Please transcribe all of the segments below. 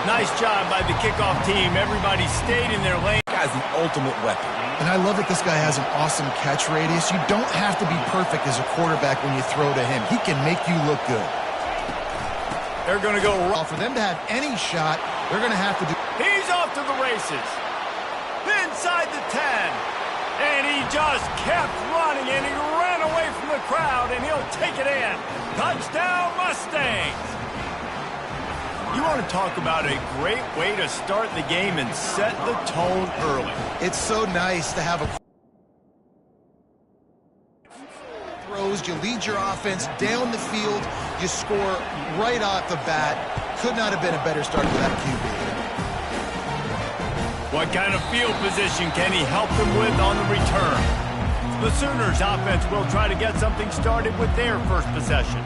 Nice job by the kickoff team. Everybody stayed in their lane. This guy's the ultimate weapon. And I love that this guy has an awesome catch radius. You don't have to be perfect as a quarterback when you throw to him. He can make you look good. They're going to go for them to have any shot, they're going to have to do. He's off to the races. Inside the 10. And he just kept running, and he ran away from the crowd, and he'll take it in. Touchdown, Mustangs. You want to talk about a great way to start the game and set the tone early. It's so nice to have a throws. You lead your offense down the field. You score right off the bat. Could not have been a better start for that QB. What kind of field position can he help them with on the return? The Sooners offense will try to get something started with their first possession.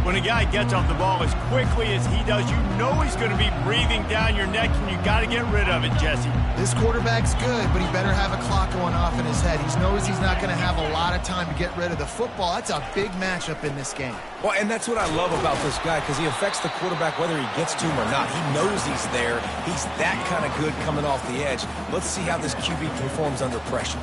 When a guy gets off the ball as quickly as he does, you know he's going to be breathing down your neck, and you got to get rid of it, Jesse. This quarterback's good, but he better have a clock going off in his head. He knows he's not going to have a lot of time to get rid of the football. That's a big matchup in this game. Well, and that's what I love about this guy, because he affects the quarterback whether he gets to him or not. He knows he's there. He's that kind of good coming off the edge. Let's see how this QB performs under pressure.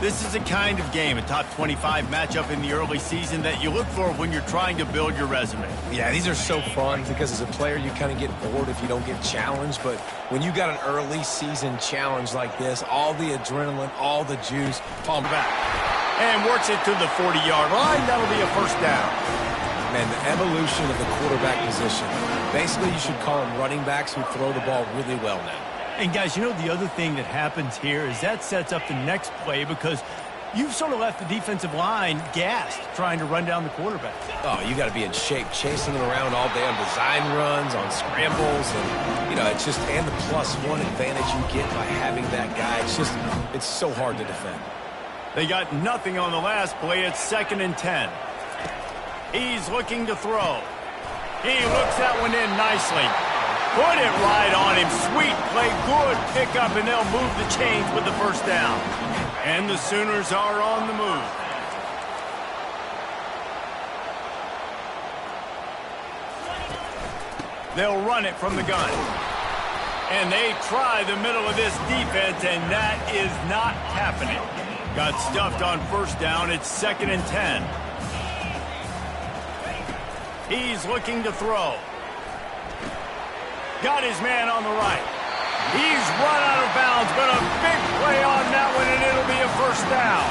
This is a kind of game, a top 25 matchup in the early season that you look for when you're trying to build your resume. Yeah, these are so fun because as a player, you kind of get bored if you don't get challenged. But when you got an early season challenge like this, all the adrenaline, all the juice, palm back. And works it to the 40-yard line. That'll be a first down. Man, the evolution of the quarterback position. Basically, you should call them running backs who throw the ball really well now. And, guys, you know the other thing that happens here is that sets up the next play because you've sort of left the defensive line gassed trying to run down the quarterback. Oh, you got to be in shape, chasing him around all day on design runs, on scrambles, and, you know, it's just, and the +1 advantage you get by having that guy. It's so hard to defend. They got nothing on the last play. It's 2nd and 10. He's looking to throw. He looks that one in nicely. Put it right on him. Sweet play, good pickup, and they'll move the chains with the first down. And the Sooners are on the move. They'll run it from the gun. And they try the middle of this defense, and that is not happening. Got stuffed on first down. It's 2nd and 10. He's looking to throw. Got his man on the right. He's run out of bounds, but a big play on that one, and it'll be a first down.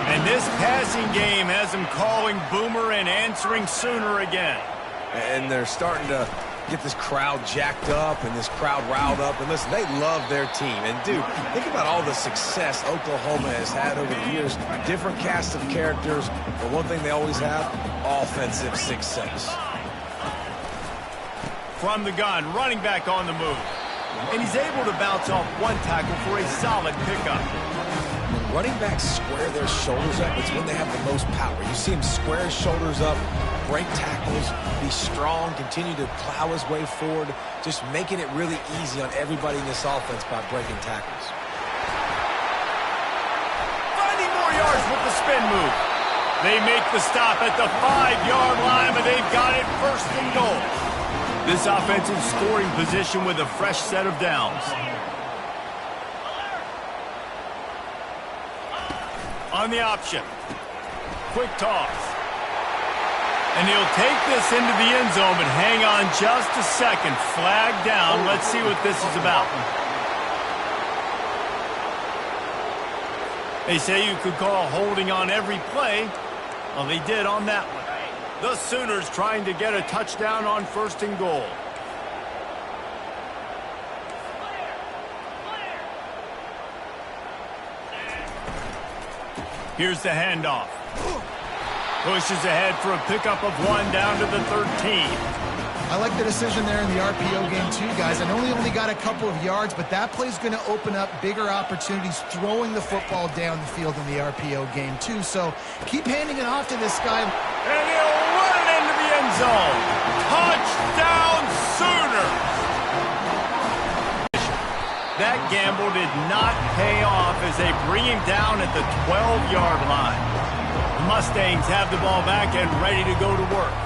And this passing game has him calling Boomer and answering Sooner again. And they're starting to get this crowd jacked up and this crowd riled up. And listen, they love their team. And, dude, think about all the success Oklahoma has had over the years. Different cast of characters, but one thing they always have, offensive success. From the gun, running back on the move. And he's able to bounce off one tackle for a solid pickup. When running backs square their shoulders up, it's when they have the most power. You see him square his shoulders up, break tackles, be strong, continue to plow his way forward, just making it really easy on everybody in this offense by breaking tackles. Finding more yards with the spin move. They make the stop at the 5-yard line, but they've got it 1st and goal. This offensive scoring position with a fresh set of downs. On the option. Quick toss. And he'll take this into the end zone, but hang on just a second. Flag down. Let's see what this is about. They say you could call holding on every play. Well, they did on that one. The Sooners trying to get a touchdown on 1st and goal. Here's the handoff. Pushes ahead for a pickup of 1 down to the 13. I like the decision there in the RPO game too, guys. I know he only got a couple of yards, but that play's going to open up bigger opportunities throwing the football down the field in the RPO game too. So keep handing it off to this guy. And he'll run it into the end zone. Touchdown Sooners! That gamble did not pay off as they bring him down at the 12-yard line. The Mustangs have the ball back and ready to go to work.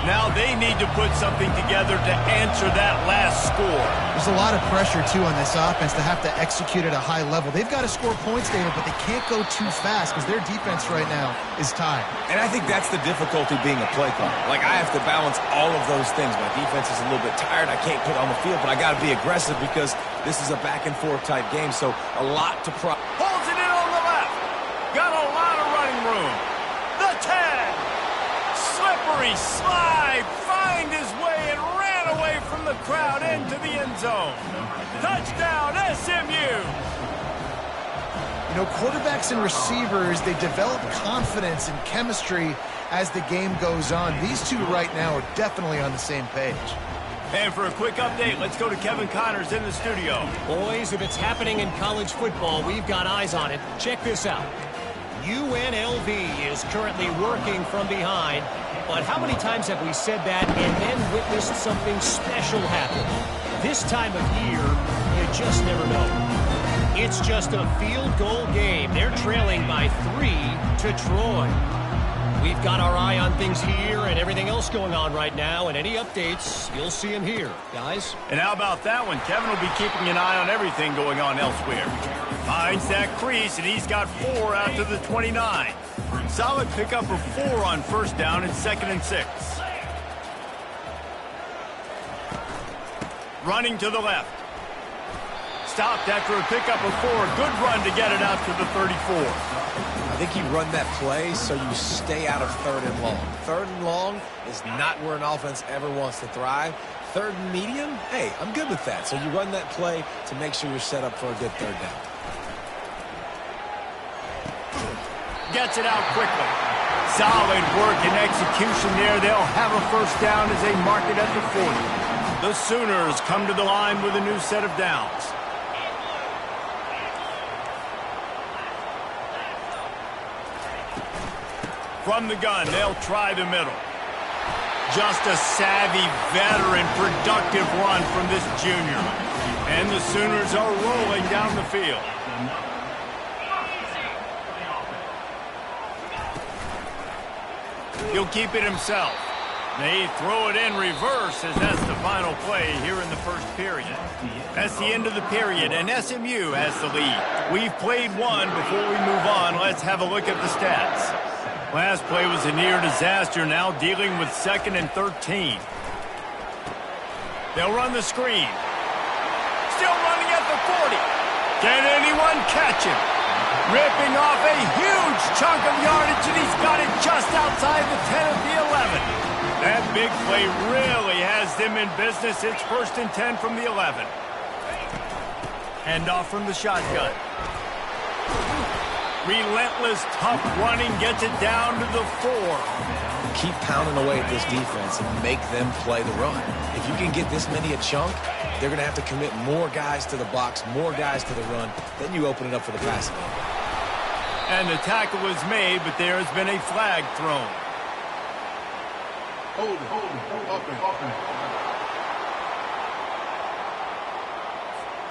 Now they need to put something together to answer that last score. There's a lot of pressure, too, on this offense to have to execute at a high level. They've got to score points, David, but they can't go too fast because their defense right now is tired. And I think that's the difficulty being a play caller. Like, I have to balance all of those things. My defense is a little bit tired. I can't put on the field, but I got to be aggressive because this is a back-and-forth type game, so a lot to Holds it in on the left. Got a lot of running room. The 10. Slippery slide, find his way and ran away from the crowd into the end zone. Touchdown, SMU. You know, quarterbacks and receivers, they develop confidence and chemistry as the game goes on. These two right now are definitely on the same page. And for a quick update, let's go to Kevin Connors in the studio. Boys, if it's happening in college football, we've got eyes on it. Check this out. UNLV is currently working from behind, but how many times have we said that and then witnessed something special happen? This time of year, you just never know. It's just a field goal game. They're trailing by 3 to Troy. We've got our eye on things here and everything else going on right now, and any updates, you'll see them here, guys. And how about that one? Kevin will be keeping an eye on everything going on elsewhere. Finds that crease, and he's got 4 out to the 29. Solid pickup of 4 on first down and 2nd and 6. Running to the left. Stopped after a pickup of 4. Good run to get it out to the 34. I think you run that play so you stay out of 3rd and long. 3rd and long is not where an offense ever wants to thrive. 3rd and medium, hey, I'm good with that. So you run that play to make sure you're set up for a good 3rd down. Gets it out quickly. Solid work and execution there. They'll have a first down as they mark it at the 40. The Sooners come to the line with a new set of downs. From the gun, they'll try the middle. Just a savvy, veteran, productive run from this junior. And the Sooners are rolling down the field. He'll keep it himself. They throw it in reverse as that's the final play here in the first period. That's the end of the period, and SMU has the lead. We've played one. Before we move on, let's have a look at the stats. Last play was a near disaster, now dealing with 2nd and 13. They'll run the screen. Still running at the 40. Can anyone catch him? Ripping off a huge chunk of yardage, and he's got it just outside the 10 of the 11. That big play really has them in business. It's 1st and 10 from the 11. Handoff from the shotgun. Relentless, tough running gets it down to the 4. Keep pounding away at this defense and make them play the run. If you can get this many a chunk, they're going to have to commit more guys to the box, more guys to the run. Then you open it up for the passing game. And the tackle was made, but there has been a flag thrown. Hold it.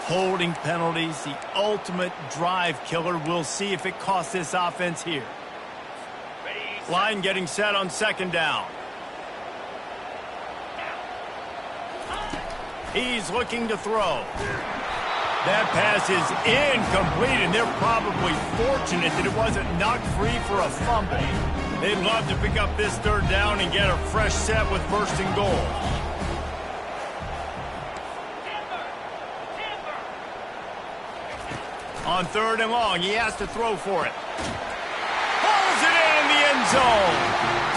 Holding penalties, the ultimate drive killer. We'll see if it costs this offense here. Line getting set on 2nd down. He's looking to throw. That pass is incomplete, and they're probably fortunate that it wasn't knocked free for a fumble. They'd love to pick up this 3rd down and get a fresh set with 1st and goal. On 3rd and long, he has to throw for it. Pulls it in the end zone.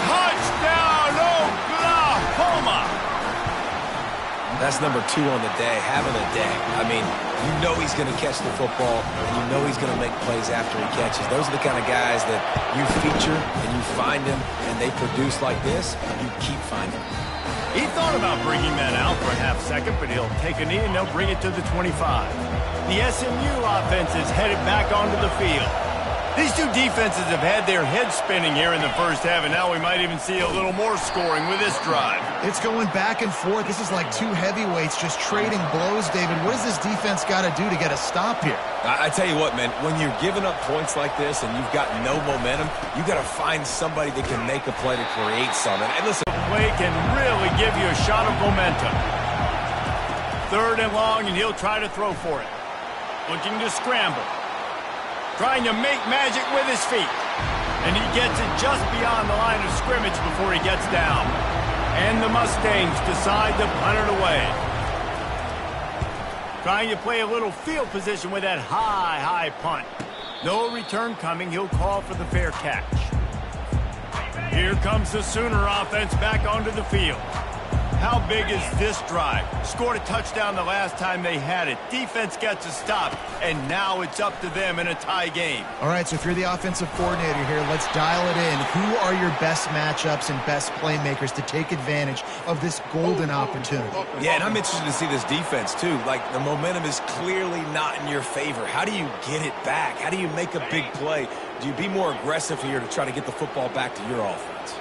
Touchdown, Oklahoma. That's number 2 on the day, having a day. I mean, you know he's going to catch the football, and you know he's going to make plays after he catches. Those are the kind of guys that you feature and you find them, and they produce like this, you keep finding them. He thought about bringing that out for a half second, but he'll take a knee and they'll bring it to the 25. The SMU offense is headed back onto the field. These two defenses have had their heads spinning here in the first half, and now we might even see a little more scoring with this drive. It's going back and forth. This is like two heavyweights just trading blows, David. What does this defense got to do to get a stop here? I tell you what, man, when you're giving up points like this and you've got no momentum, you got to find somebody that can make a play to create something. And listen, Play can really give you a shot of momentum. 3rd and long, and he'll try to throw for it. Looking to scramble. Trying to make magic with his feet. And he gets it just beyond the line of scrimmage before he gets down. And the Mustangs decide to punt it away. Trying to play a little field position with that high punt. No return coming. He'll call for the fair catch. Here comes the Sooner offense back onto the field. How big is this drive? Scored a touchdown the last time they had it. Defense gets a stop, and now it's up to them in a tie game. All right, so if you're the offensive coordinator here, let's dial it in. Who are your best matchups and best playmakers to take advantage of this golden opportunity? yeah, and I'm interested to see this defense, too. Like, the momentum is clearly not in your favor. How do you get it back? How do you make a big play? Do you be more aggressive here to try to get the football back to your offense?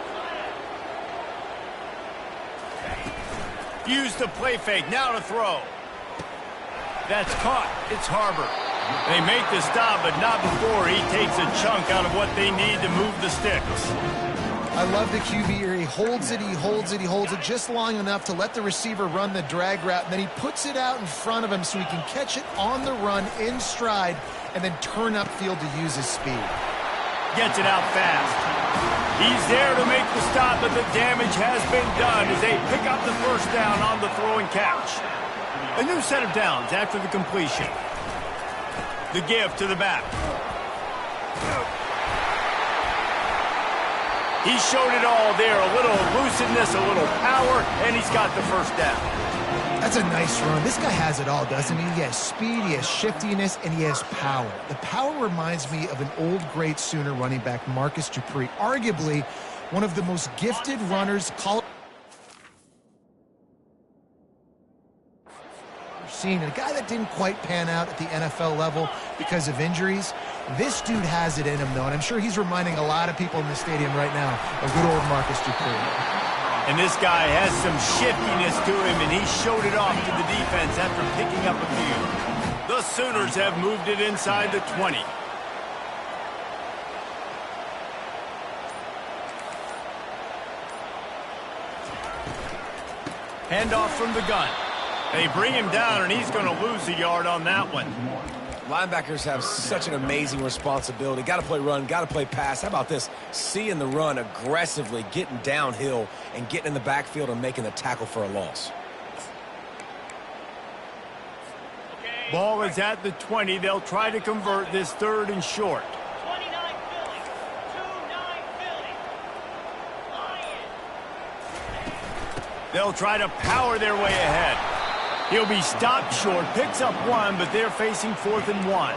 Use the play fake, now to throw. That's caught. It's Harbor. They make the stop, but not before he takes a chunk out of what they need to move the sticks. I love the QB here. He holds it, he holds it, he holds it just long enough to let the receiver run the drag route, and then he puts it out in front of him so he can catch it on the run in stride and then turn upfield to use his speed. Gets it out fast. He's there to make the stop, but the damage has been done as they pick up the first down on the throwing catch. A new set of downs after the completion. The give to the back. He showed it all there. A little elusiveness, a little power, and he's got the first down. That's a nice run. This guy has it all, doesn't he? He has speed, he has shiftiness, and he has power. The power reminds me of an old great Sooner running back, Marcus Dupree, arguably one of the most gifted runners seen. A guy that didn't quite pan out at the NFL level because of injuries. This dude has it in him, though, and I'm sure he's reminding a lot of people in the stadium right now of good old Marcus Dupree. And this guy has some shiftiness to him, and he showed it off to the defense after picking up a few. The Sooners have moved it inside the 20. Handoff from the gun. They bring him down, and he's going to lose a yard on that one. Linebackers have such an amazing responsibility. Got to play run, got to play pass. How about this? Seeing the run aggressively, getting downhill, and getting in the backfield and making the tackle for a loss. Ball is at the 20. They'll try to convert this 3rd and short. 29 Philly. 2-9 Philly. Lions. They'll try to power their way ahead. He'll be stopped short, picks up 1, but they're facing 4th and 1.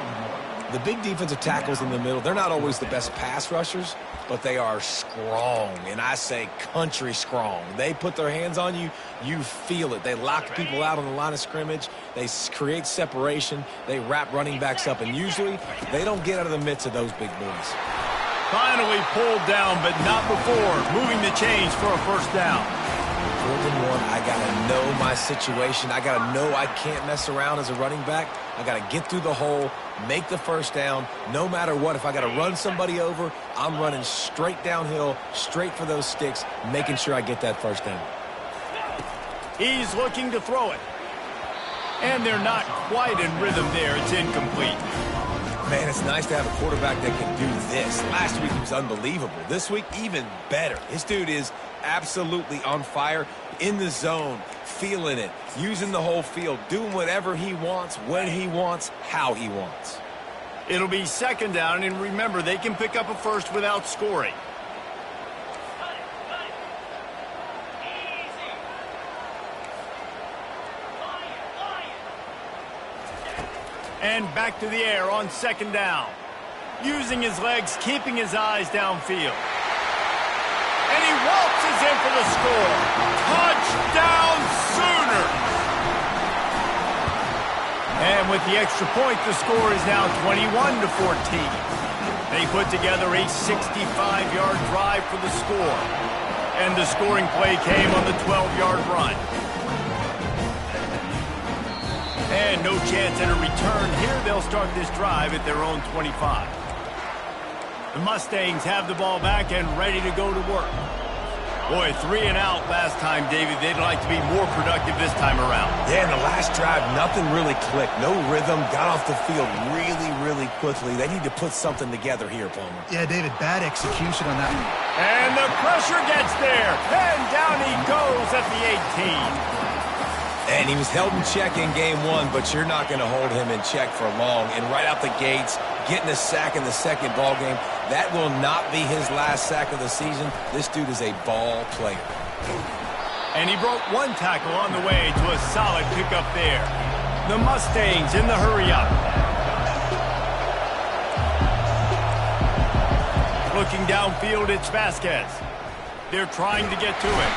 The big defensive tackles in the middle, they're not always the best pass rushers, but they are strong, and I say country strong. They put their hands on you, you feel it. They lock people out on the line of scrimmage. They create separation. They wrap running backs up, and usually they don't get out of the midst of those big boys. Finally pulled down, but not before moving the chains for a first down. 4th and 1, I got to know my situation. I got to know I can't mess around as a running back. I got to get through the hole, make the first down. No matter what, if I got to run somebody over, I'm running straight downhill, straight for those sticks, making sure I get that first down. He's looking to throw it. And they're not quite in rhythm there. It's incomplete. Man, it's nice to have a quarterback that can do this. Last week he was unbelievable. This week, even better. This dude is absolutely on fire, in the zone, feeling it, using the whole field, doing whatever he wants, when he wants, how he wants. It'll be 2nd down, and remember, they can pick up a first without scoring. Easy. Lions. And back to the air on 2nd down. Using his legs, keeping his eyes downfield. And he waltzes in for the score. Touchdown Sooners! And with the extra point, the score is now 21-14. They put together a 65-yard drive for the score. And the scoring play came on the 12-yard run. And no chance at a return here. They'll start this drive at their own 25. The Mustangs have the ball back and ready to go to work. Boy, 3 and out last time, David. They'd like to be more productive this time around. Yeah, in the last drive, nothing really clicked. No rhythm, got off the field really, really quickly. They need to put something together here, Palmer. Yeah, David, bad execution on that one. And the pressure gets there. And down he goes at the 18. And he was held in check in game 1, but you're not going to hold him in check for long. And right out the gates, getting a sack in the second ball game, that will not be his last sack of the season. This dude is a ball player. And he broke one tackle on the way to a solid pickup there. The Mustangs in the hurry-up. Looking downfield, it's Vasquez. They're trying to get to him.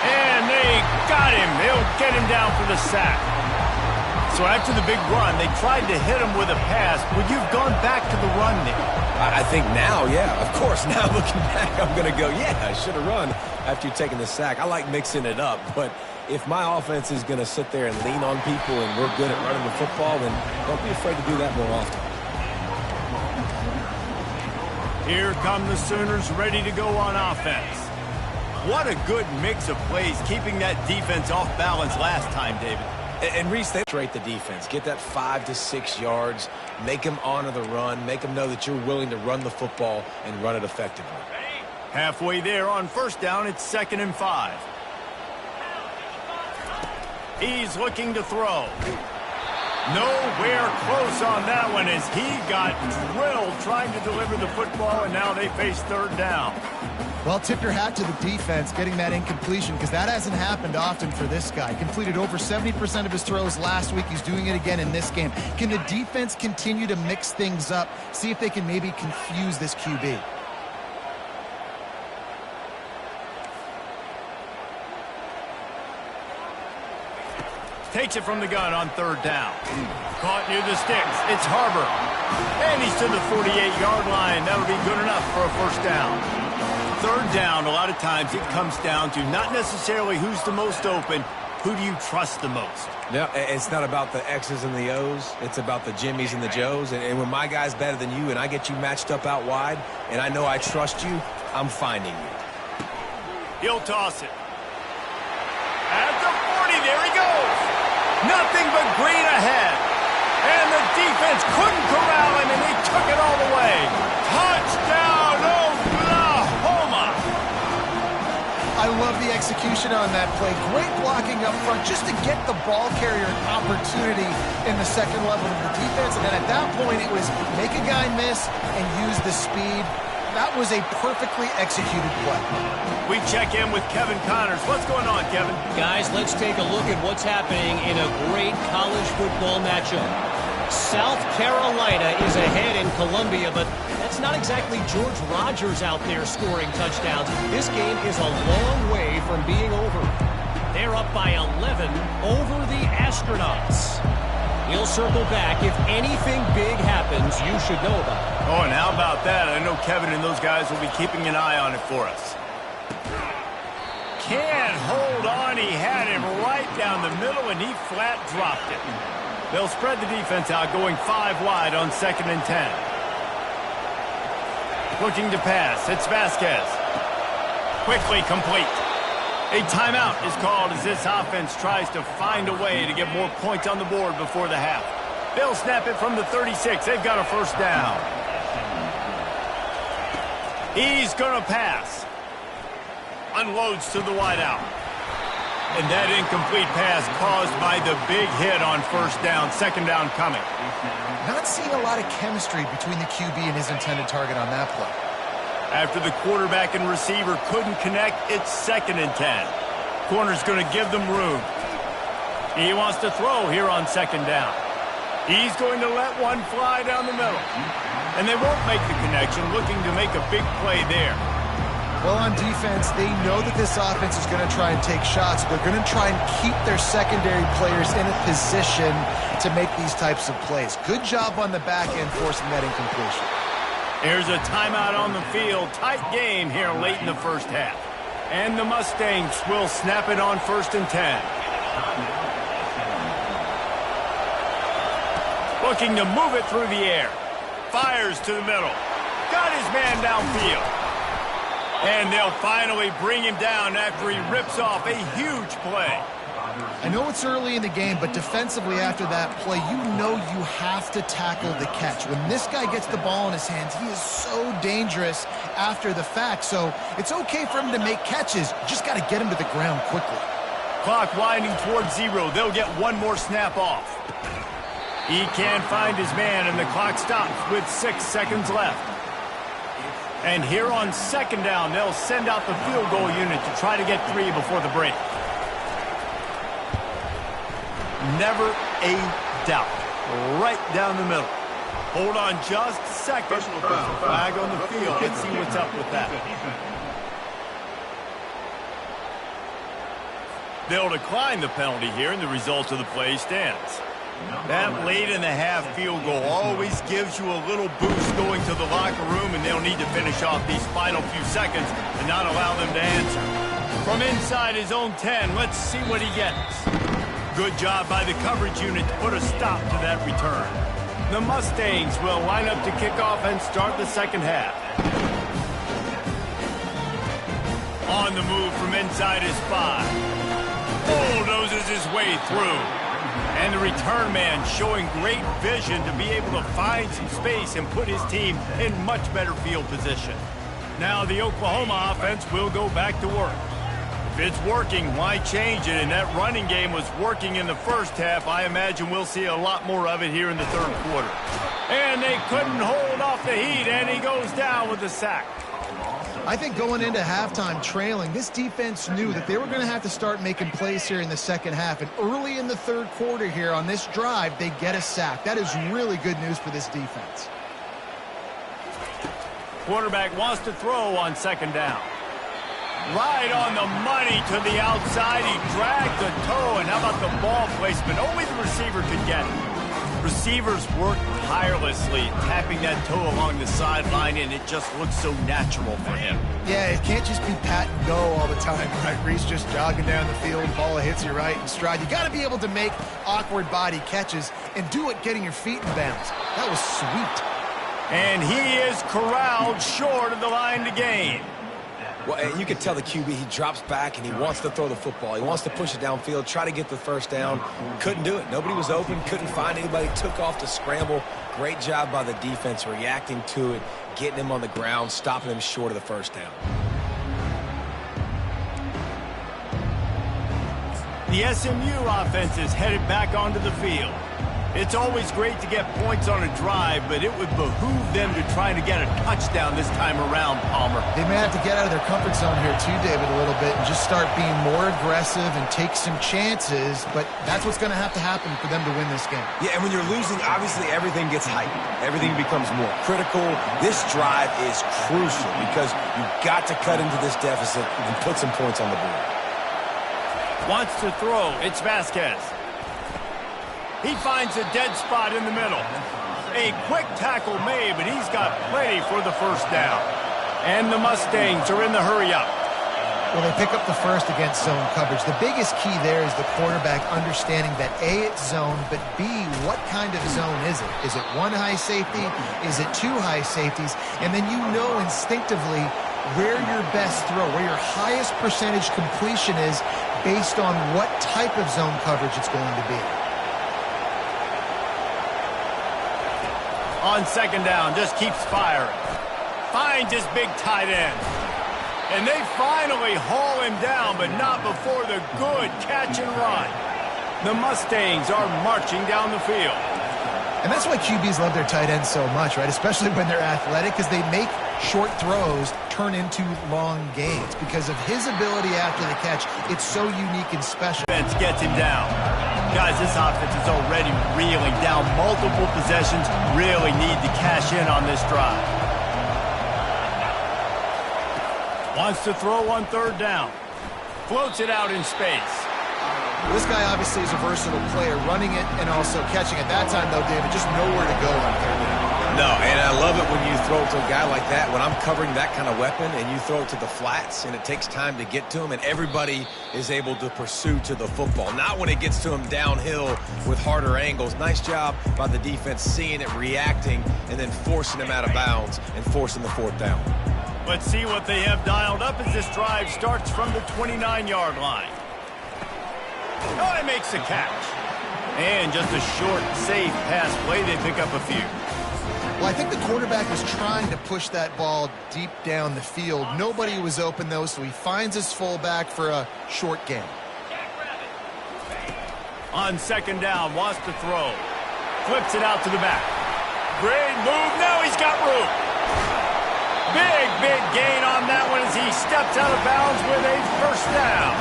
And they got him. They'll get him down for the sack. So after the big run, they tried to hit him with a pass. Would you have gone back to the run there? I think now, yeah. Of course, now looking back, I'm going to go, yeah, I should have run after taking the sack. I like mixing it up, but if my offense is going to sit there and lean on people and we're good at running the football, then don't be afraid to do that more often. Here come the Sooners ready to go on offense. What a good mix of plays, keeping that defense off balance last time, David. And Reese, they rate the defense. Get that 5 to 6 yards. Make them honor the run. Make them know that you're willing to run the football and run it effectively. Halfway there on first down, it's 2nd and 5. He's looking to throw. Nowhere close on that one as he got drilled trying to deliver the football, and now they face 3rd down. Well, tip your hat to the defense getting that incompletion because that hasn't happened often for this guy. Completed over 70% of his throws last week. He's doing it again in this game. Can the defense continue to mix things up? See if they can maybe confuse this QB. Takes it from the gun on 3rd down. Caught near the sticks. It's Harbor. And he's to the 48-yard line. That'll be good enough for a 1st down. 3rd down, a lot of times it comes down to not necessarily who's the most open, who do you trust the most? Yeah, it's not about the X's and the O's. It's about the Jimmies and the Joes. And when my guy's better than you and I get you matched up out wide and I know I trust you, I'm finding you. He'll toss it. At the 40, there he goes. Nothing but green ahead. And the defense couldn't corral him, and they took it all the way. Touchdown, Oklahoma! I love the execution on that play. Great blocking up front just to get the ball carrier an opportunity in the second level of the defense. And then at that point, it was make a guy miss and use the speed. That was a perfectly executed play. We check in with Kevin Connors. What's going on, Kevin? Guys, let's take a look at what's happening in a great college football matchup. South Carolina is ahead in Columbia, but that's not exactly George Rogers out there scoring touchdowns. This game is a long way from being over. They're up by 11 over the Astronauts. We'll circle back. If anything big happens, you should know about it. Oh, and how about that? I know Kevin and those guys will be keeping an eye on it for us. Can't hold on. He had him right down the middle, and he flat dropped it. They'll spread the defense out, going 5 wide on 2nd and 10. Looking to pass. It's Vasquez. Quickly complete. A timeout is called as this offense tries to find a way to get more points on the board before the half. They'll snap it from the 36. They've got a 1st down. He's going to pass. Unloads to the wideout. And that incomplete pass caused by the big hit on 1st down. 2nd down coming. Not seeing a lot of chemistry between the QB and his intended target on that play. After the quarterback and receiver couldn't connect, it's 2nd and 10. Corner's going to give them room. He wants to throw here on 2nd down. He's going to let one fly down the middle. And they won't make the connection, looking to make a big play there. Well, on defense, they know that this offense is going to try and take shots. They're going to try and keep their secondary players in a position to make these types of plays. Good job on the back end forcing that incompletion. Here's a timeout on the field. Tight game here late in the first half. And the Mustangs will snap it on 1st and 10. Looking to move it through the air. Fires to the middle. Got his man downfield. And they'll finally bring him down after he rips off a huge play. I know it's early in the game, but defensively after that play, you know you have to tackle the catch. When this guy gets the ball in his hands, he is so dangerous after the fact. So it's okay for him to make catches. You just got to get him to the ground quickly. Clock winding towards 0. They'll get one more snap off. He can't find his man, and the clock stops with 6 seconds left. And here on 2nd down, they'll send out the field goal unit to try to get 3 before the break. Never a doubt. Right down the middle. Hold on just a second. Flag on the field. Let's see what's up with that. They'll decline the penalty here, and the result of the play stands. That late in the half field goal always gives you a little boost going to the locker room, and they'll need to finish off these final few seconds and not allow them to answer. From inside his own 10, let's see what he gets. Good job by the coverage unit to put a stop to that return. The Mustangs will line up to kick off and start the second half. On the move from inside his 5. Bulldozes his way through. And the return man showing great vision to be able to find some space and put his team in much better field position. Now the Oklahoma offense will go back to work. If it's working, why change it? And that running game was working in the first half. I imagine we'll see a lot more of it here in the third quarter. And they couldn't hold off the heat, and he goes down with the sack. I think going into halftime trailing, this defense knew that they were going to have to start making plays here in the second half. And early in the third quarter here on this drive, they get a sack. That is really good news for this defense. Quarterback wants to throw on 2nd down. Right on the money to the outside. He dragged the toe, and how about the ball placement? Only the receiver could get it. Receivers work tirelessly, tapping that toe along the sideline, and it just looks so natural for him. Yeah, it can't just be pat and go all the time, right? Reese just jogging down the field, ball hits you right in stride. You got to be able to make awkward body catches and do it getting your feet in bounds. That was sweet. And he is corralled short of the line to gain. Well, and you can tell the QB, he drops back and he wants to throw the football. He wants to push it downfield, try to get the first down. Couldn't do it. Nobody was open, couldn't find anybody, took off to scramble. Great job by the defense reacting to it, getting him on the ground, stopping him short of the first down. The SMU offense is headed back onto the field. It's always great to get points on a drive, but it would behoove them to try to get a touchdown this time around, Palmer. They may have to get out of their comfort zone here too, David, a little bit and just start being more aggressive and take some chances, but that's what's going to happen for them to win this game. Yeah, and when you're losing, obviously everything gets heightened. Everything becomes more critical. This drive is crucial because you've got to cut into this deficit and put some points on the board. Wants to throw. It's Vasquez. He finds a dead spot in the middle. A quick tackle made, but he's got plenty for the first down. And the Mustangs are in the hurry-up. Well, they pick up the first against zone coverage. The biggest key there is the quarterback understanding that A, it's zone, but B, what kind of zone is it? Is it one high safety? Is it two high safeties? And then you know instinctively where your best throw, where your highest percentage completion is based on what type of zone coverage it's going to be. On 2nd down, just keeps firing. Finds his big tight end. And they finally haul him down, but not before the good catch and run. The Mustangs are marching down the field. And that's why QBs love their tight ends so much, right? Especially when they're athletic, because they make short throws turn into long gains. Because of his ability after the catch, it's so unique and special. Defense gets him down. Guys, this offense is already reeling down multiple possessions. Really need to cash in on this drive. Wants to throw on 3rd down. Floats it out in space. This guy obviously is a versatile player, running it and also catching it. That time, though, David, just nowhere to go on 3rd down. No, and I love it when you throw it to a guy like that. When I'm covering that kind of weapon and you throw it to the flats and it takes time to get to him and everybody is able to pursue to the football. Not when it gets to him downhill with harder angles. Nice job by the defense seeing it, reacting, and then forcing him out of bounds and forcing the fourth down. Let's see what they have dialed up as this drive starts from the 29-yard line. Oh, he makes the catch. And just a short, safe pass play. They pick up a few. Well, I think the quarterback was trying to push that ball deep down the field. Nobody was open, though, so he finds his fullback for a short gain. On second down, wants to throw. Flips it out to the back. Great move. Now he's got room. Big gain on that one as he steps out of bounds with a first down.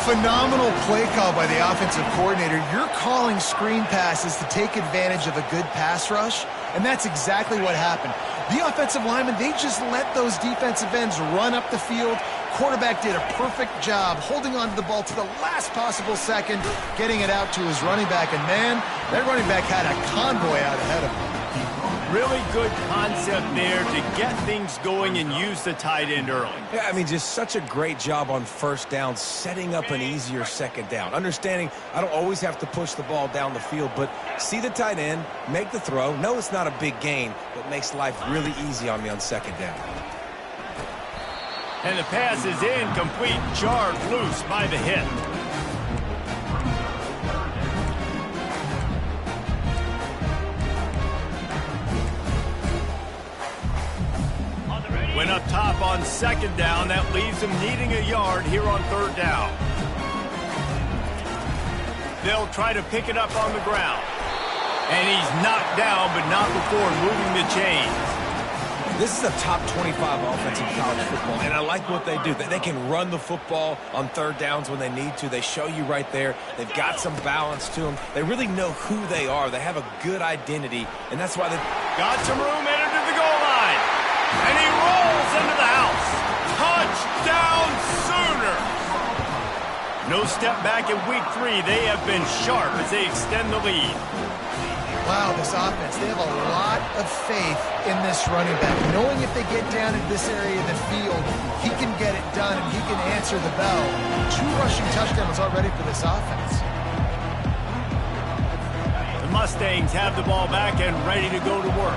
Phenomenal play call by the offensive coordinator. You're calling screen passes to take advantage of a good pass rush, and that's exactly what happened. The offensive linemen, they just let those defensive ends run up the field. Quarterback did a perfect job holding on to the ball to the last possible second, getting it out to his running back, and man, that running back had a convoy out ahead of him. Really good concept there to get things going and use the tight end early. Yeah, I mean, just such a great job on first down, setting up an easier second down. Understanding I don't always have to push the ball down the field, but see the tight end, make the throw. No, it's not a big gain, but makes life really easy on me on second down. And the pass is incomplete, jarred loose by the hit. Went up top on second down. That leaves him needing a yard here on third down. They'll try to pick it up on the ground. And he's knocked down, but not before moving the chains. This is a top 25 offense in college football, and I like what they do. They can run the football on third downs when they need to. They show you right there. They've got some balance to them. They really know who they are. They have a good identity, and that's why they got some room entered to the goal line. And he rolls into the house. Touchdown Sooner. No step back in week 3. They have been sharp as they extend the lead. Wow, this offense, they have a lot of faith in this running back. Knowing if they get down into this area of the field, he can get it done and he can answer the bell. 2 rushing touchdowns already for this offense. The Mustangs have the ball back and ready to go to work.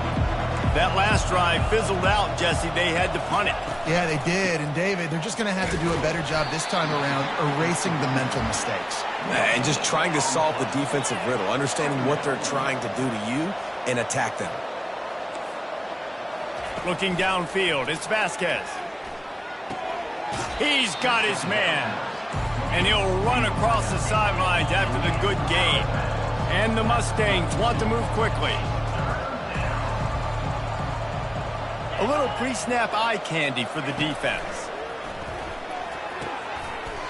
That last drive fizzled out, Jesse. They had to punt it. Yeah, they did. And, David, they're just going to have to do a better job this time around erasing the mental mistakes. and just trying to solve the defensive riddle, understanding what they're trying to do to you and attack them. Looking downfield, it's Vasquez. He's got his man. And he'll run across the sidelines after the good gain. And the Mustangs want to move quickly. A little pre-snap eye candy for the defense.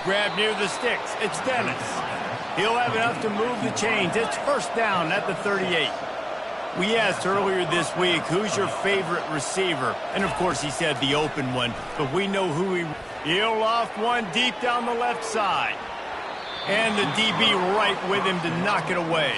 Grab near the sticks. It's Dennis. He'll have enough to move the chains. It's first down at the 38. We asked earlier this week, who's your favorite receiver? And, of course, he said the open one. But we know who he'll loft one deep down the left side. And the DB right with him to knock it away.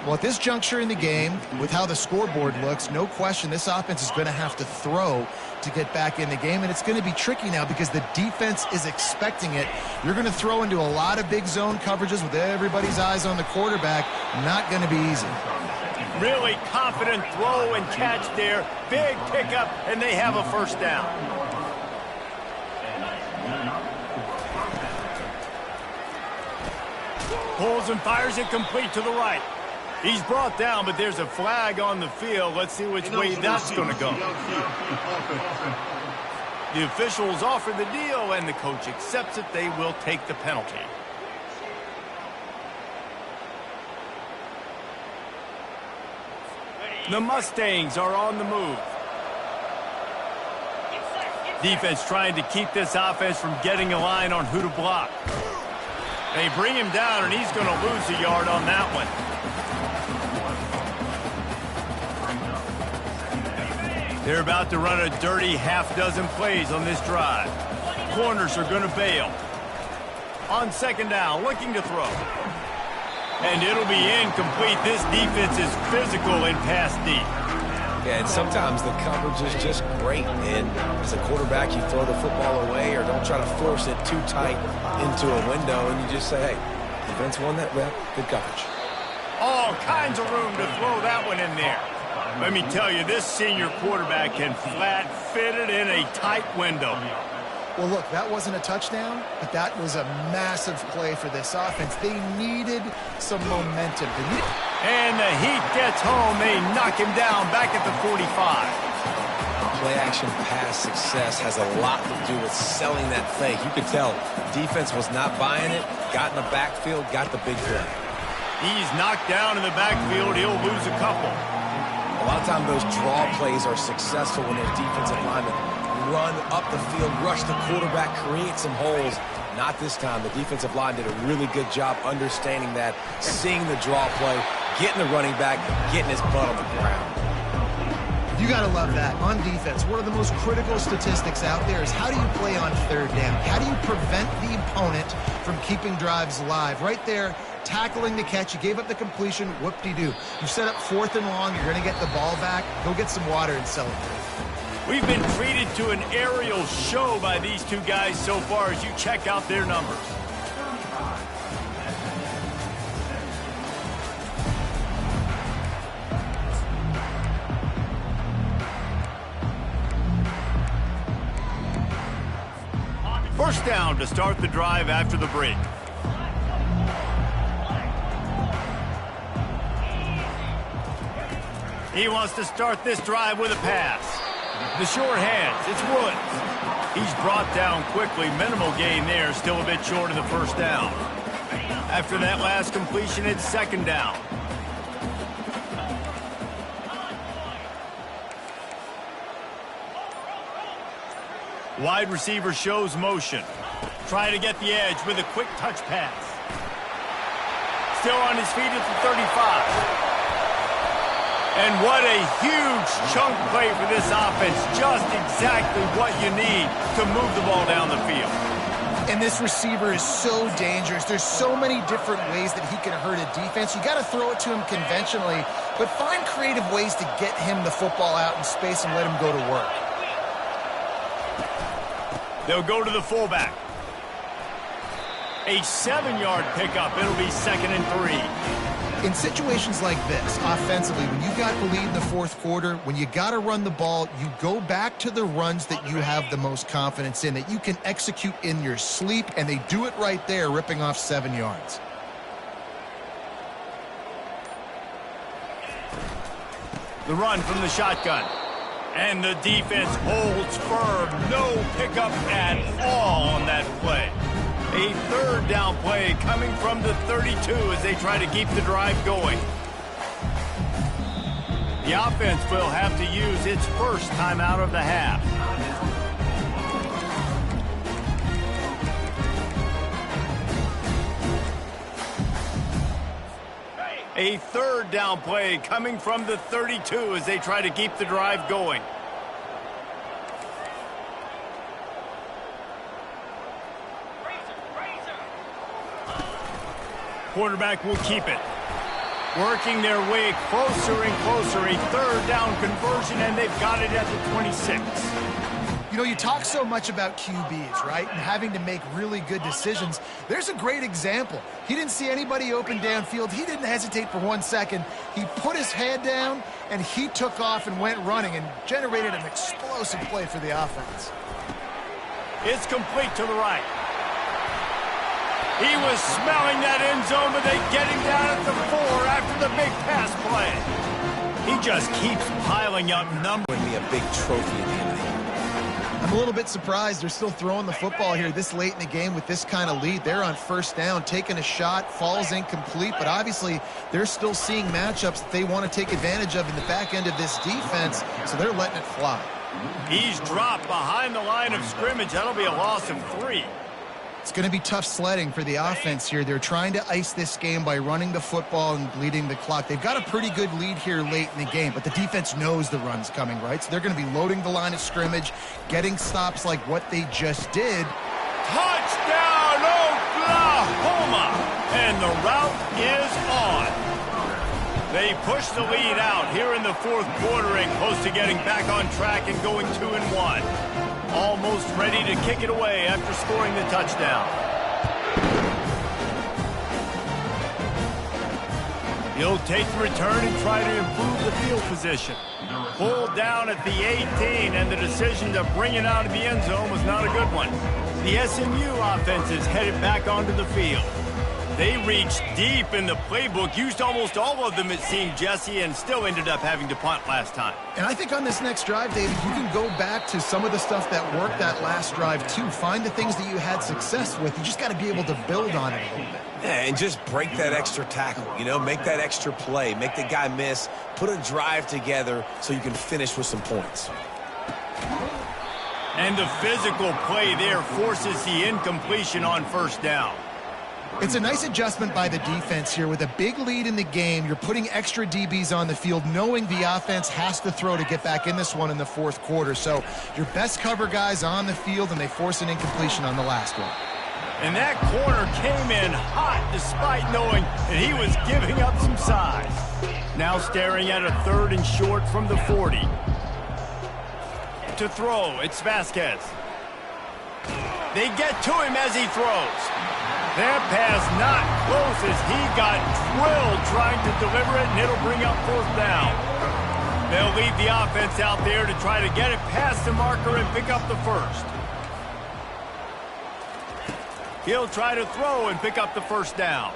Well, at this juncture in the game, with how the scoreboard looks, no question this offense is going to have to throw to get back in the game, and it's going to be tricky now because the defense is expecting it. You're going to throw into a lot of big zone coverages with everybody's eyes on the quarterback. Not going to be easy. Really confident throw and catch there. Big pickup, and they have a first down. Pulls and fires it complete to the right. He's brought down, but there's a flag on the field. Let's see which way that's going to go. The officials offer the deal, and the coach accepts it. They will take the penalty. The Mustangs are on the move. Defense trying to keep this offense from getting a line on who to block. They bring him down, and he's going to lose a yard on that one. They're about to run a dirty half-dozen plays on this drive. Corners are going to bail. On second down, looking to throw. And it'll be incomplete. This defense is physical in pass deep. Yeah, and sometimes the coverage is just great. And as a quarterback, you throw the football away or don't try to force it too tight into a window, and you just say, hey, defense won that rep, good coverage. All kinds of room to throw that one in there. Let me tell you, this senior quarterback can flat fit it in a tight window. Well, look, that wasn't a touchdown, but that was a massive play for this offense. They needed some momentum. And the heat gets home. They knock him down back at the 45. Play-action pass success has a lot to do with selling that fake. You could tell defense was not buying it, got in the backfield, got the big play. He's knocked down in the backfield. He'll lose a couple. A lot of times those draw plays are successful when those defensive linemen run up the field, rush the quarterback, create some holes. Not this time. The defensive line did a really good job understanding that, seeing the draw play, getting the running back, getting his butt on the ground. You got to love that. On defense, one of the most critical statistics out there is how do you play on third down? How do you prevent the opponent from keeping drives alive? Right there, tackling the catch. You gave up the completion. Whoop-de-doo. You set up 4th and long. You're going to get the ball back. Go get some water and celebrate. We've been treated to an aerial show by these two guys so far as you check out their numbers. First down to start the drive after the break. He wants to start this drive with a pass. The short hands, it's Woods. He's brought down quickly. Minimal gain there, still a bit short of the first down. After that last completion, it's 2nd down. Wide receiver shows motion. Trying to get the edge with a quick touch pass. Still on his feet at the 35. And what a huge chunk play for this offense. Just exactly what you need to move the ball down the field. And this receiver is so dangerous. There's so many different ways that he can hurt a defense. You got to throw it to him conventionally, but find creative ways to get him the football out in space and let him go to work. They'll go to the fullback. A 7-yard pickup. It'll be 2nd and 3. In situations like this, offensively, when you got the lead in the 4th quarter, when you got to run the ball, you go back to the runs that you have the most confidence in, that you can execute in your sleep, and they do it right there, ripping off 7 yards. The run from the shotgun. And the defense holds firm. No pickup at all on that play. A 3rd down play coming from the 32 as they try to keep the drive going. The offense will have to use its first timeout of the half. A 3rd down play coming from the 32 as they try to keep the drive going. Quarterback will keep it. Working their way closer and closer. A 3rd down conversion, and they've got it at the 26. You know, you talk so much about QBs, right? And having to make really good decisions. There's a great example. He didn't see anybody open downfield. He didn't hesitate for 1 second. He put his head down, and he took off and went running and generated an explosive play for the offense. It's complete to the right. He was smelling that end zone, but they get him down at the 4 after the big pass play. He just keeps piling up numbers. Would be a big trophy at the end of the year. I'm a little bit surprised they're still throwing the football here this late in the game with this kind of lead. They're on 1st down, taking a shot, falls incomplete, but obviously they're still seeing matchups that they want to take advantage of in the back end of this defense, so they're letting it fly. He's dropped behind the line of scrimmage. That'll be a loss of 3. It's going to be tough sledding for the offense here. They're trying to ice this game by running the football and bleeding the clock. They've got a pretty good lead here late in the game, but the defense knows the run's coming, right? So they're going to be loading the line of scrimmage, getting stops like what they just did. Touchdown, Oklahoma! And the route is on. They push the lead out here in the fourth quarter and close to getting back on track and going 2-1. Almost ready to kick it away after scoring the touchdown. He'll take the return and try to improve the field position. Pulled down at the 18, and the decision to bring it out of the end zone was not a good one. The SMU offense is headed back onto the field. They reached deep in the playbook, used almost all of them, it seemed, Jesse, and still ended up having to punt last time. And I think on this next drive, David, you can go back to some of the stuff that worked that last drive, too. Find the things that you had success with. You just got to be able to build on it a little bit. Yeah, and just break that extra tackle, you know, make that extra play, make the guy miss, put a drive together so you can finish with some points. And the physical play there forces the incompletion on first down. It's a nice adjustment by the defense here. With a big lead in the game, you're putting extra DBs on the field, knowing the offense has to throw to get back in this one in the fourth quarter. So your best cover guys on the field, and they force an incompletion on the last one. And that corner came in hot despite knowing that he was giving up some size. Now staring at a 3rd and short from the 40. To throw, it's Vasquez. They get to him as he throws. That pass not close as he got drilled trying to deliver it, and it'll bring up 4th down. They'll leave the offense out there to try to get it past the marker and pick up the 1st. He'll try to throw and pick up the 1st down.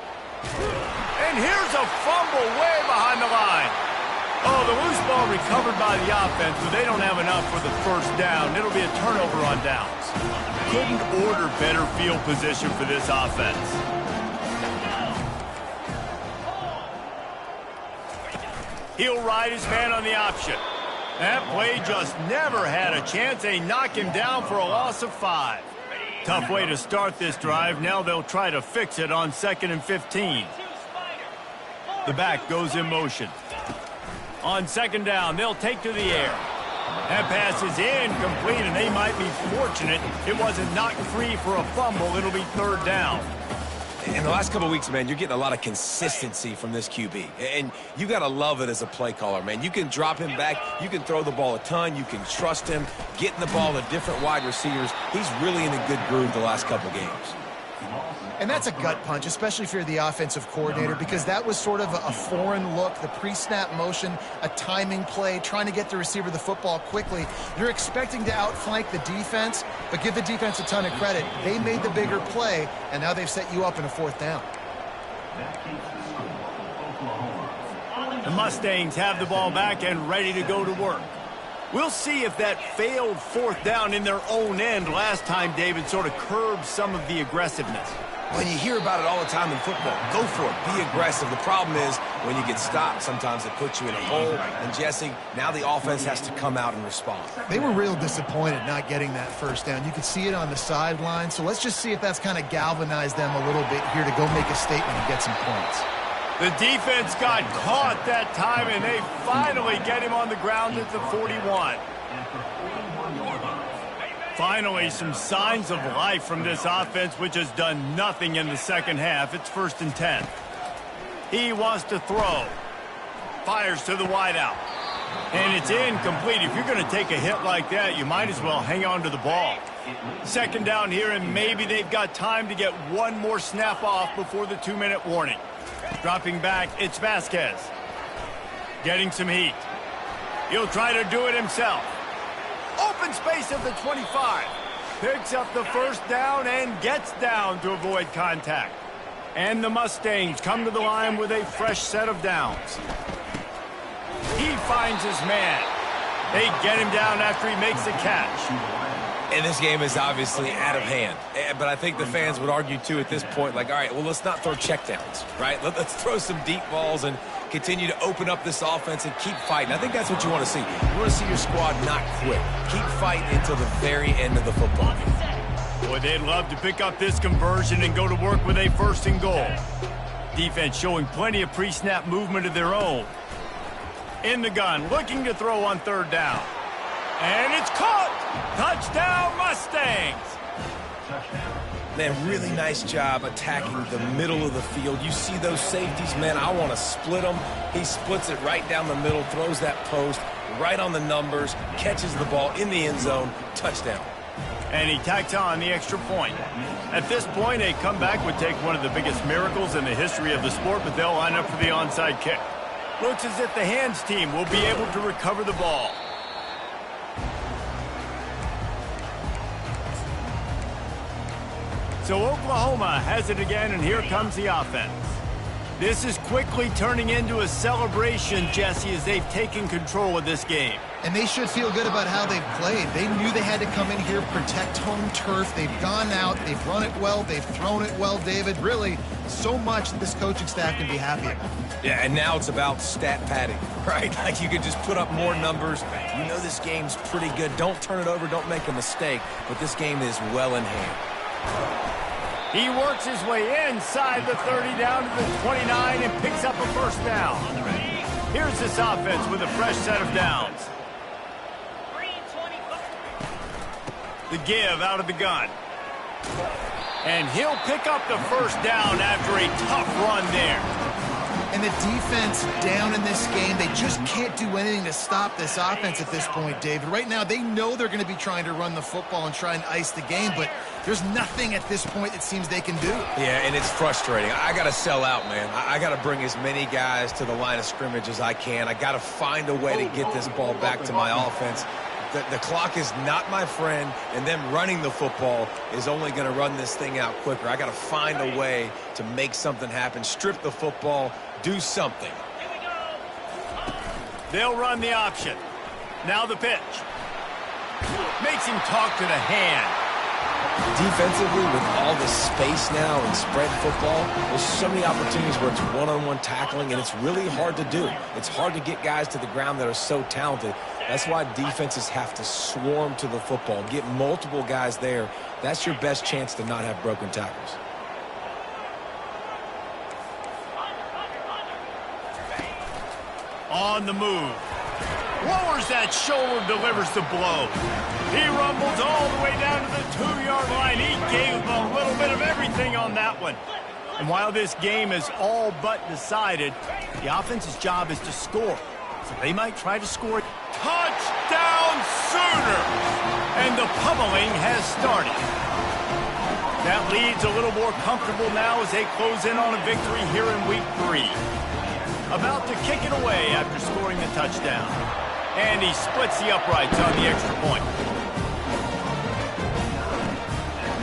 And here's a fumble way behind the line. Oh, the loose ball recovered by the offense, but they don't have enough for the 1st down. It'll be a turnover on downs. Couldn't order better field position for this offense. He'll ride his man on the option. That play just never had a chance. They knock him down for a loss of 5. Tough way to start this drive. Now they'll try to fix it on 2nd and 15. The back goes in motion. On 2nd down, they'll take to the air. That pass is incomplete, and they might be fortunate it wasn't knocked free for a fumble. It'll be 3rd down. In the last couple of weeks, man, you're getting a lot of consistency from this QB. And you got to love it as a play caller, man. You can drop him back. You can throw the ball a ton. You can trust him, getting the ball to different wide receivers. He's really in a good groove the last couple games. And that's a gut punch, especially if you're the offensive coordinator, because that was sort of a foreign look, the pre-snap motion, a timing play, trying to get the receiver the football quickly. You're expecting to outflank the defense, but give the defense a ton of credit. They made the bigger play, and now they've set you up in a 4th down. The Mustangs have the ball back and ready to go to work. We'll see if that failed 4th down in their own end last time, David, sort of curbed some of the aggressiveness. When you hear about it all the time in football, go for it. Be aggressive. The problem is when you get stopped, sometimes it puts you in a hole. And, Jesse, now the offense has to come out and respond. They were real disappointed not getting that 1st down. You could see it on the sideline. So let's just see if that's kind of galvanized them a little bit here to go make a statement and get some points. The defense got caught that time, and they finally get him on the ground at the 41. Finally, some signs of life from this offense, which has done nothing in the 2nd half. It's 1st and 10. He wants to throw. Fires to the wideout. And it's incomplete. If you're going to take a hit like that, you might as well hang on to the ball. 2nd down here, and maybe they've got time to get one more snap off before the 2-minute warning. Dropping back, it's Vasquez. Getting some heat. He'll try to do it himself. Open space at the 25. Picks up the 1st down and gets down to avoid contact. And the Mustangs come to the line with a fresh set of downs. He finds his man. They get him down after he makes the catch. And this game is obviously out of hand. But I think the fans would argue, too, at this point, like, all right, well, let's not throw checkdowns, right? Let's throw some deep balls and continue to open up this offense and keep fighting. I think that's what you want to see. You want to see your squad not quit. Keep fighting until the very end of the football game. Boy, they'd love to pick up this conversion and go to work with a 1st and goal. Defense showing plenty of pre-snap movement of their own. In the gun, looking to throw on 3rd down. And it's caught! Touchdown, Mustangs! Man, really nice job attacking the middle of the field. You see those safeties, man, I want to split them. He splits it right down the middle, throws that post right on the numbers, catches the ball in the end zone, touchdown. And he tacks on the extra point. At this point, a comeback would take one of the biggest miracles in the history of the sport, but they'll line up for the onside kick. Looks as if the hands team will be able to recover the ball. So Oklahoma has it again, and here comes the offense. This is quickly turning into a celebration, Jesse, as they've taken control of this game. And they should feel good about how they've played. They knew they had to come in here, protect home turf. They've gone out, they've run it well, they've thrown it well, David. Really, so much that this coaching staff can be happy about. Yeah, and now it's about stat padding, right? Like you can just put up more numbers. You know this game's pretty good. Don't turn it over, don't make a mistake, but this game is well in hand. He works his way inside the 30 down to the 29 and picks up a first down. Here's this offense with a fresh set of downs. The give out of the gun. And he'll pick up the first down after a tough run there. And the defense down in this game, they just can't do anything to stop this offense at this point, David. Right now, they know they're going to be trying to run the football and try and ice the game, but there's nothing at this point that seems they can do. Yeah, and it's frustrating. I got to sell out, man. I got to bring as many guys to the line of scrimmage as I can. I got to find a way to get this ball back to my offense. The clock is not my friend, and them running the football is only going to run this thing out quicker. I got to find a way to make something happen, strip the football, do something. They'll run the option. Now the pitch. Makes him talk to the hand. Defensively, with all the space now and spread football, there's so many opportunities where it's one-on-one tackling, and it's really hard to do. It's hard to get guys to the ground that are so talented. That's why defenses have to swarm to the football, get multiple guys there. That's your best chance to not have broken tackles. On the move. Lowers that shoulder, delivers the blow. He rumbles all the way down to the 2-yard line. He gave a little bit of everything on that one. And while this game is all but decided, the offense's job is to score. So they might try to score. Touchdown Sooners! And the pummeling has started. That lead's a little more comfortable now as they close in on a victory here in week 3. About to kick it away after scoring the touchdown. And he splits the uprights on the extra point.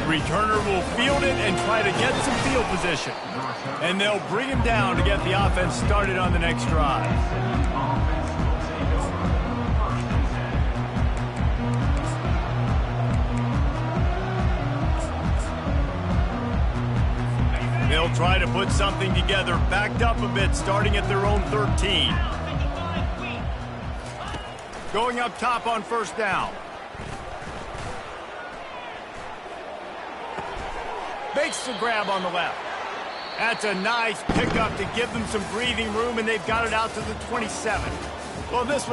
The returner will field it and try to get some field position. And they'll bring him down to get the offense started on the next drive. They'll try to put something together, backed up a bit, starting at their own 13. Going up top on first down. Makes the grab on the left. That's a nice pickup to give them some breathing room, and they've got it out to the 27. Well, this one